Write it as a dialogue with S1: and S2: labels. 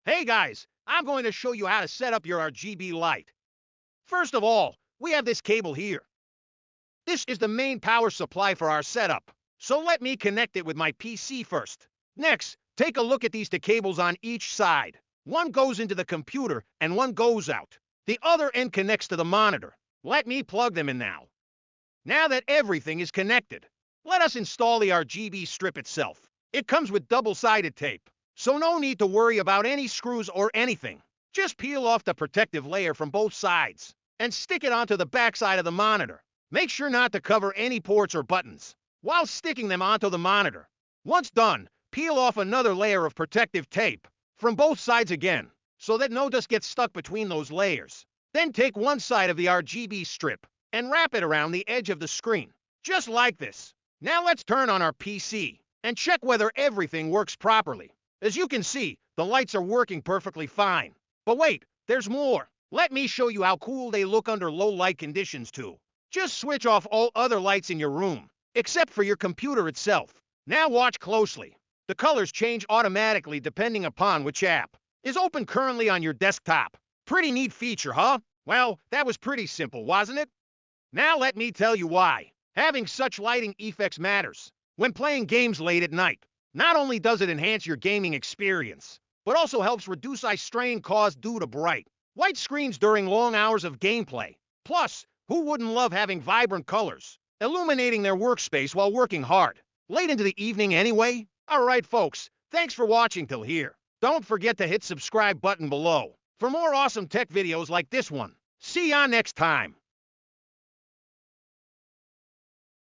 S1: Hey guys, I'm going to show you how to set up your RGB light. First of all, we have this cable here. This is the main power supply for our setup, so let me connect it with my PC first. Next, take a look at these two cables on each side. One goes into the computer and one goes out. The other end connects to the monitor. Let me plug them in now. Now that everything is connected, let us install the RGB strip itself. It comes with double-sided tape, so no need to worry about any screws or anything. Just peel off the protective layer from both sides and stick it onto the backside of the monitor. Make sure not to cover any ports or buttons while sticking them onto the monitor. Once done, peel off another layer of protective tape from both sides again, so that no dust gets stuck between those layers. Then take one side of the RGB strip and wrap it around the edge of the screen, just like this. Now let's turn on our PC and check whether everything works properly. As you can see, the lights are working perfectly fine. But wait, there's more. Let me show you how cool they look under low light conditions too. Just switch off all other lights in your room, except for your computer itself. Now watch closely. The colors change automatically depending upon which app is open currently on your desktop. Pretty neat feature, huh? Well, that was pretty simple, wasn't it? Now let me tell you why having such lighting effects matters when playing games late at night. Not only does it enhance your gaming experience, but also helps reduce eye strain caused due to bright, white screens during long hours of gameplay. Plus, who wouldn't love having vibrant colors, illuminating their workspace while working hard, late into the evening anyway? Alright folks, thanks for watching till here. Don't forget to hit subscribe button below for more awesome tech videos like this one. See ya next time.